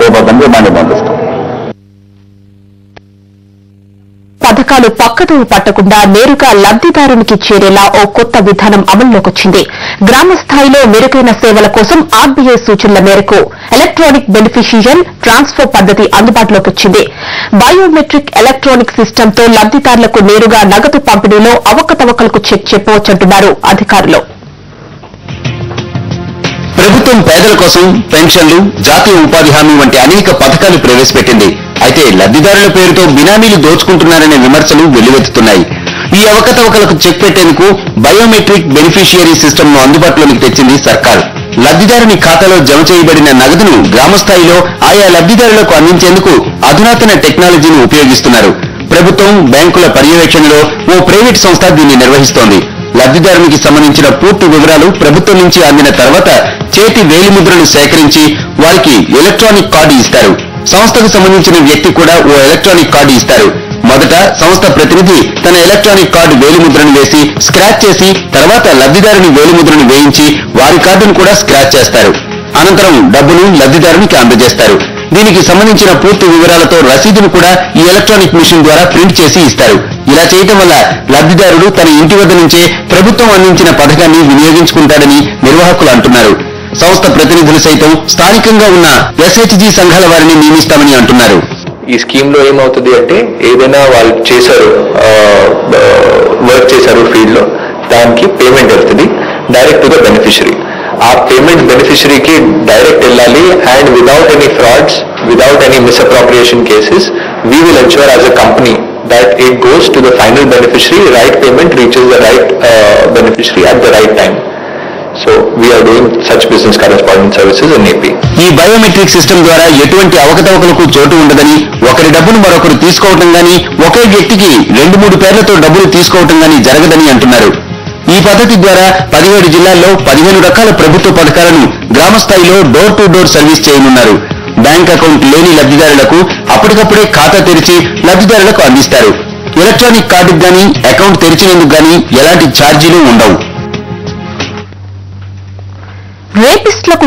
రేపు రిమాండ్ పంపిస్తాం. పథకాలు పక్కదోవ పట్టకుండా నేరుగా లబ్దిదారునికి చేరేలా ఓ కొత్త విధానం అమల్లోకొచ్చింది. గ్రామ స్థాయిలో మెరుగైన సేవల కోసం ఆర్బీఐ సూచనల మేరకు ఎలక్ట్రానిక్ బెనిఫిషియల్ ట్రాన్స్ఫర్ పద్దతి అందుబాటులోకి వచ్చింది. బయోమెట్రిక్ ఎలక్ట్రానిక్ సిస్టంతో లబ్దిదారులకు నేరుగా నగదు పంపిణీలో అవకతవకలకు చెక్ చెప్పవచ్చంటున్నారు అధికారులు. ప్రభుత్వం పేదల కోసం పెన్షన్లు, జాతీయ ఉపాధి హామీ వంటి అనేక పథకాలు ప్రవేశపెట్టింది. అయితే లబ్దిదారుల పేరుతో బినామీలు దోచుకుంటున్నారనే విమర్శలు వెల్లువెత్తుతున్నాయి. ఈ అవకతవకలకు చెక్ పెట్టేందుకు బయోమెట్రిక్ బెనిఫిషియరీ సిస్టమ్ను అందుబాటులోకి తెచ్చింది సర్కార్. లబ్దిదారుని ఖాతాలో జమ చేయబడిన నగదును గ్రామస్థాయిలో ఆయా లబ్దిదారులకు అందించేందుకు అధునాతన టెక్నాలజీని ఉపయోగిస్తున్నారు. ప్రభుత్వం, బ్యాంకుల పర్యవేక్షణలో ఓ ప్రైవేట్ సంస్థ దీన్ని నిర్వహిస్తోంది. లబ్దిదారునికి సంబంధించిన పూర్తి వివరాలు ప్రభుత్వం నుంచి అందిన తర్వాత చేతి వేలిముద్రలు సేకరించి వారికి ఎలక్ట్రానిక్ కార్డు ఇస్తారు. సంస్థకు సంబంధించిన వ్యక్తి కూడా ఓ ఎలక్ట్రానిక్ కార్డు ఇస్తారు. మొదట సంస్థ ప్రతినిధి తన ఎలక్ట్రానిక్ కార్డు వేలిముద్రను వేసి స్క్రాచ్ చేసి తర్వాత లబ్దిదారుని వేలిముద్రను వేయించి వారి కార్డును కూడా స్క్రాచ్ చేస్తారు. అనంతరం డబ్బును లబ్దిదారునికి అందజేస్తారు. దీనికి సంబంధించిన పూర్తి వివరాలతో రసీదును కూడా ఈ ఎలక్ట్రానిక్ మిషన్ ద్వారా ప్రింట్ చేసి ఇస్తారు. ఇలా చేయడం వల్ల లబ్దిదారుడు తన ఇంటి వద్ద నుంచే ప్రభుత్వం అందించిన పథకాన్ని వినియోగించుకుంటాడని నిర్వాహకులు అంటున్నారు. సంస్థ ప్రతినిధులు సైతం స్థానికంగా ఉన్న ఎస్హెచ్జీ సంఘాల వారిని నియమిస్తామని అంటున్నారు. ఈ స్కీమ్ లో ఏమవుతుంది అంటే ఏదైనా వాళ్ళు చేశారు వర్క్ చేశారు ఫీల్డ్ లో దానికి పేమెంట్ వెళ్తుంది డైరెక్ట్ టు ద బెనిఫిషరీ. ఆ పేమెంట్ బెనిఫిషరీకి డైరెక్ట్ వెళ్ళాలి and without any frauds, without any misappropriation cases we will ensure as a company that it goes to the final beneficiary, right payment reaches the right beneficiary at the right time. So we are doing such business correspondence services in AP. ఈ biometric system ద్వారా ఎటువంటి అవకతవకలకు చోటు ఉండదని, ఒకరి డబ్బును మరొకరు తీసుకోవటం గానీ, ఒకే వ్యక్తికి 2-3 పేర్లతో డబ్బులు తీసుకోవటం గానీ జరగదని అంటున్నారు. ఈ పద్ధతి ద్వారా 17 జిల్లాల్లో 15 రకాల ప్రభుత్వ పథకాలను గ్రామస్థాయిలో డోర్ టు డోర్ సర్వీస్ చేయనున్నారు. బ్యాంక్ అకౌంట్ లేని లబ్దిదారులకు అప్పటికప్పుడే ఖాతా తెరిచి లబ్దిదారులకు అందిస్తారు. ఎలక్ట్రానిక్ కార్డుకు గానీ, అకౌంట్ తెరిచినందుకు గానీ ఎలాంటి ఛార్జీలు ఉండవు. రేపిస్టులకు